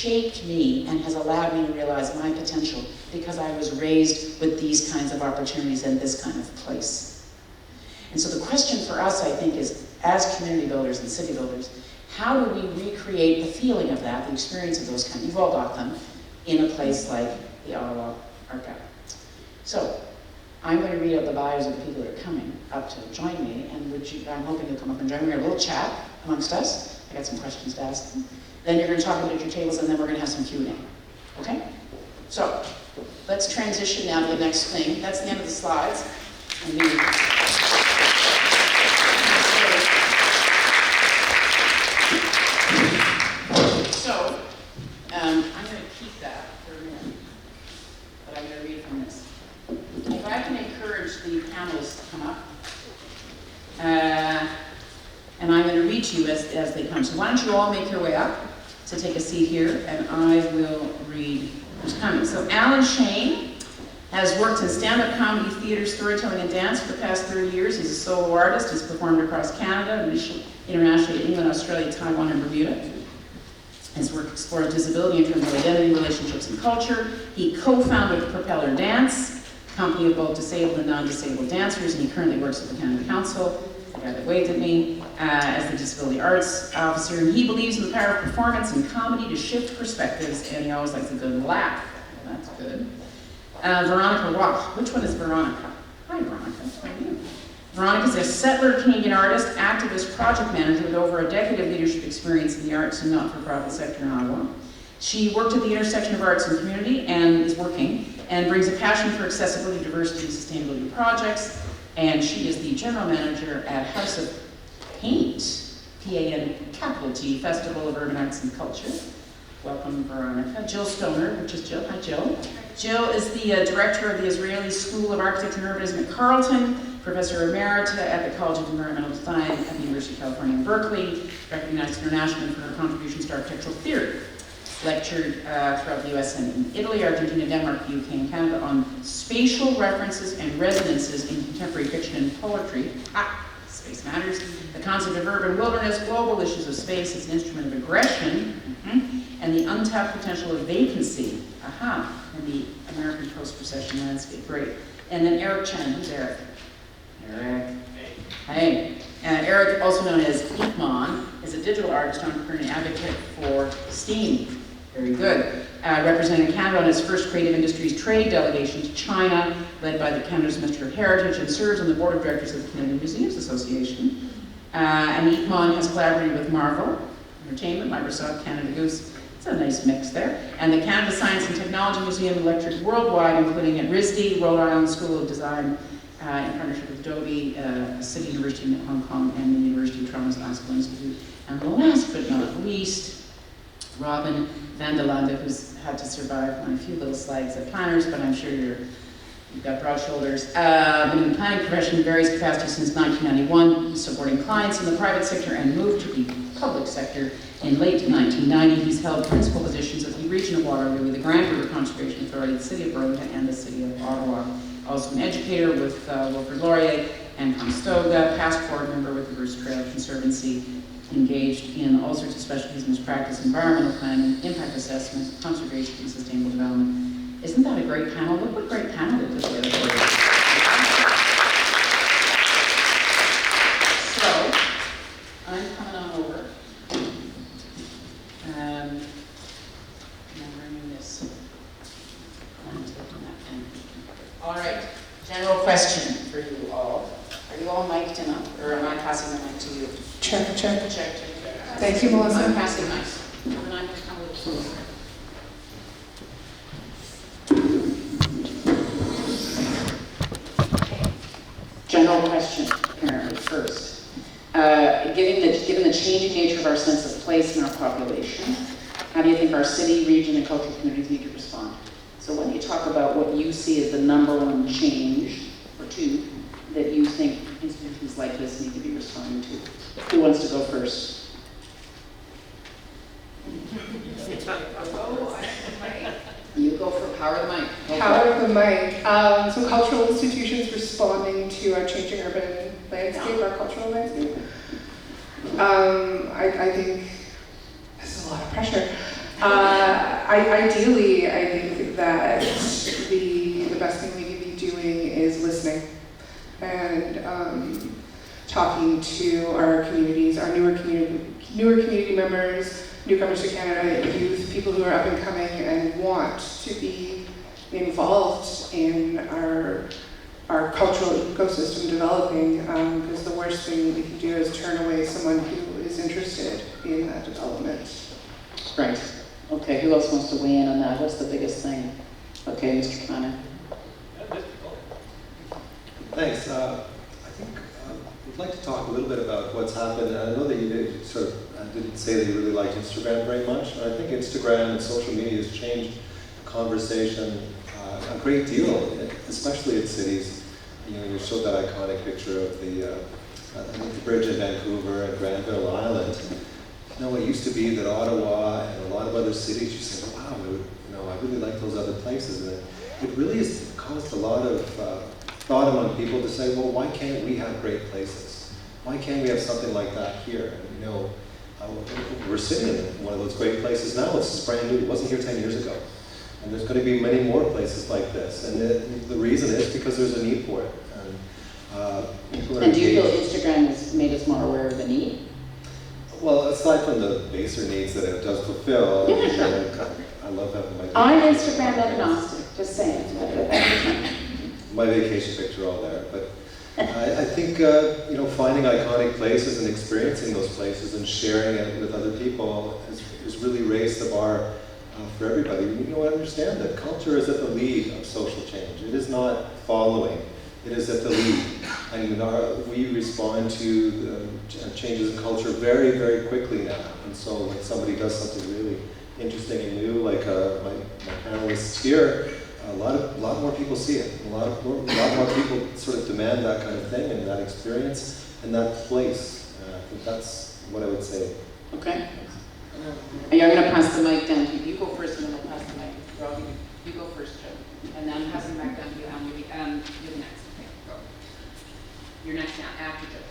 shaped me and has allowed me to realize my potential because I was raised with these kinds of opportunities and this kind of place. And so the question for us, I think, is as community builders and city builders, how do we recreate the feeling of that, the experience of those kinds, you've all got them, in a place like the Ottawa Art Gallery. So, I'm going to read out the bios of the people that are coming up to join me, and I'm hoping you'll come up and join me. We're going to have a little chat amongst us. I got some questions to ask them. Then you're going to talk about your tables, and then we're going to have some Q&A. Okay? So, let's transition now to the next thing. That's the end of the slides. So, I'm going to keep that for a minute, but I'm going to read from this. If I can encourage the panelists to come up, and I'm going to read to you as they come. So why don't you all make your way up to take a seat here, and I will read who's coming. So Alan Shane has worked in stand-up comedy, theater, storytelling, and dance for the past 30 years. He's a solo artist. He's performed across Canada, internationally in England, Australia, Taiwan, and Bermuda. His work explores disability in terms of identity, relationships, and culture. He co-founded Propeller Dance, a company of both disabled and non-disabled dancers, and he currently works at the Canada Council, the guy that waved at me, as the Disability Arts Officer. And he believes in the power of performance and comedy to shift perspectives, and he always likes a good laugh. Well, that's good. Veronica Rowe. Which one is Veronica? Hi, Veronica. How are you? Veronica is a settler Canadian artist, activist, project manager with over a decade of leadership experience in the arts and not-for-profit sector in Ottawa. She worked at the intersection of arts and community and is working and brings a passion for accessibility, diversity, and sustainability projects. And she is the general manager at House of Paint, P-A-N-T, Festival of Urban Arts and Culture. Welcome, Veronica. Jill Stoner, which is Jill. Hi, Jill. Jill is the director of the Israeli School of Architecture and Urbanism at Carleton, professor emerita at the College of Environmental Design at the University of California in Berkeley, recognized internationally for her contributions to architectural theory. Lectured throughout the US and in Italy, Argentina, Denmark, UK, and Canada on spatial references and resonances in contemporary fiction and poetry. Space matters. The concept of urban wilderness, global issues of space as an instrument of aggression, and the untapped potential of vacancy, in the American post-procession landscape. Great. And then Eric Chen. Who's Eric? Eric. Hey. Eric, also known as Ikman, is a digital artist, entrepreneur, and advocate for STEAM. Very good. Representing Canada on its first creative industries trade delegation to China, led by the Canada's Minister of Heritage, and serves on the board of directors of the Canadian Museums Association. And Ikman has collaborated with Marvel Entertainment, Microsoft, Canada Goose. It's a nice mix there. And the Canada Science and Technology Museum lectured worldwide, including at RISD, Rhode Island School of Design, in partnership with Adobe, City University in Hong Kong, and the University of Toronto's Classical Institute. And last but not least, Robin van der Lande, who's had to survive my few little slides at planners, but I'm sure you've got broad shoulders. Been in the planning profession in various capacities since 1991, supporting clients in the private sector, and moved to the public sector in late 1990. He's held principal positions at the Region of Waterloo, the Grand River Conservation Authority, the City of Burlington, and the City of Ottawa. Also an educator with Wilfrid Laurier and Comstoga, past board member with the Bruce Trail Conservancy, engaged in all sorts of specialties in his practice: environmental planning, impact assessment, conservation, and sustainable development. Isn't that a great panel? Look what great panel it is together for you. So, I'm coming on over. And I'm bringing this. I'm taking that pen. All right, general question for you all. Are you all mic'd enough, or am I passing the mic to you? Check. Check. Thank you, Melissa. I'm passing mics. And I'm going to come a little closer. General question, apparently, first. Given the changing nature of our sense of place in our population, how do you think our city, region, and cultural communities need to respond? So when you talk about what you see as the number one change, or two, that you think institutions like this need to be responding to, who wants to go first? You go for power of the mic. Power of the mic. So cultural institutions responding to our changing urban landscape, our cultural landscape. I think this is a lot of pressure. Ideally, I think that the best thing we could be doing is listening and talking to our communities, our newer community members, newcomers to Canada, youth, people who are up and coming and want to be involved in our cultural ecosystem developing, because the worst thing we can do is turn away someone who is interested in that development. Right. Okay, who else wants to weigh in on that? What's the biggest thing? Okay, Mr. Connor. Thanks. I think we'd like to talk a little bit about what's happened. I know that you didn't say that you really liked Instagram very much, but I think Instagram and social media has changed the conversation a great deal, especially in cities. You know, you showed that iconic picture of the bridge in Vancouver and Granville Island. You know, it used to be that Ottawa and a lot of other cities, you said, wow, I really like those other places. And it really has caused a lot of thought among people to say, well, why can't we have great places? Why can't we have something like that here? And, you know, we're sitting in one of those great places now. It's brand new. It wasn't here 10 years ago. And there's going to be many more places like this. And the reason is because there's a need for it. And people are And do you feel engaged. Instagram has made us more aware of the need? Well, aside from the baser needs that it does fulfill, Yeah, sure. I love having my I'm Instagram agnostic, just saying. my vacation picture all there. But I think finding iconic places and experiencing those places and sharing it with other people has really raised the bar for everybody. I understand that culture is at the lead of social change. It is not following. It is at the lead. And we respond to the changes in culture very, very quickly now. And so when somebody does something really interesting and new, like my panelists here, a lot more people see it. A lot more people sort of demand that kind of thing and that experience and that place. I think that's what I would say. Okay. I'm going to pass the mic down to you. You go first, and then I'll pass the mic to Robbie. You go first, Joe. And then I'm passing back down to you, Alma. You're next. Okay, go. You're next now, after Joe.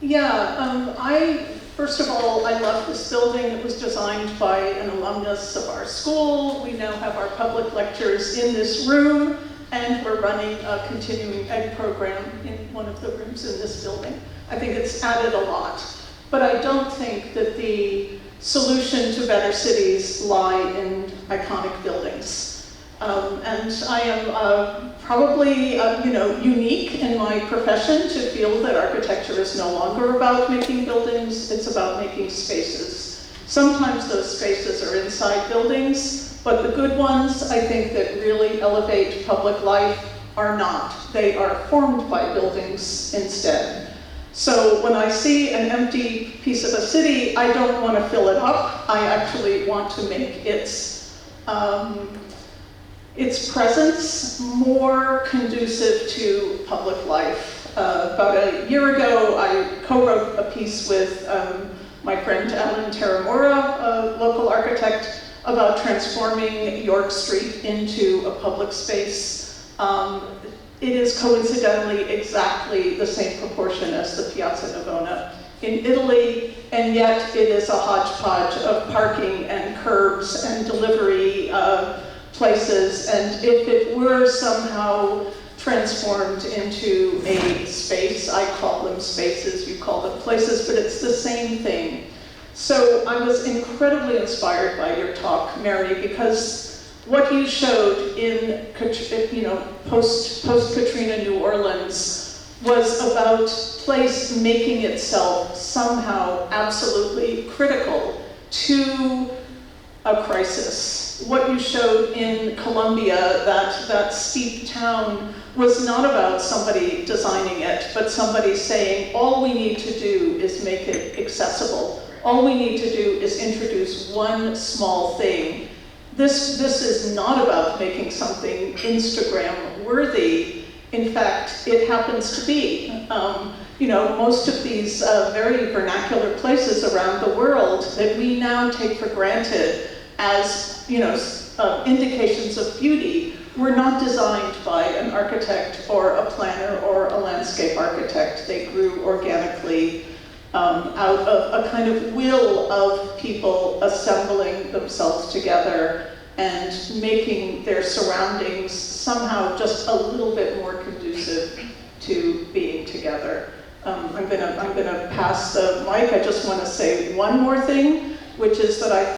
Yeah, first of all, I love this building. It was designed by an alumnus of our school. We now have our public lectures in this room, and we're running a continuing ed program in one of the rooms in this building. I think it's added a lot. But I don't think that the solution to better cities lie in iconic buildings. And I am probably unique in my profession to feel that architecture is no longer about making buildings, it's about making spaces. Sometimes those spaces are inside buildings, but the good ones, I think, that really elevate public life are not. They are formed by buildings instead. So when I see an empty piece of a city, I don't want to fill it up. I actually want to make its presence more conducive to public life. About a year ago, I co-wrote a piece with my friend Alan Taramura, a local architect, about transforming York Street into a public space. It is coincidentally exactly the same proportion as the Piazza Navona in Italy, and yet it is a hodgepodge of parking and curbs and delivery places. And if it were somehow transformed into a space, I call them spaces, you call them places, but it's the same thing. So I was incredibly inspired by your talk, Mary, because what you showed in post-Katrina New Orleans was about place making itself somehow absolutely critical to a crisis. What you showed in Colombia, that steep town, was not about somebody designing it, but somebody saying, all we need to do is make it accessible. All we need to do is introduce one small thing. This is not about making something Instagram worthy. In fact, it happens to be. Most of these very vernacular places around the world that we now take for granted as indications of beauty were not designed by an architect or a planner or a landscape architect. They grew organically out of a kind of will of people assembling themselves together and making their surroundings somehow just a little bit more conducive to being together. I'm gonna pass the mic. I just want to say one more thing, which is that I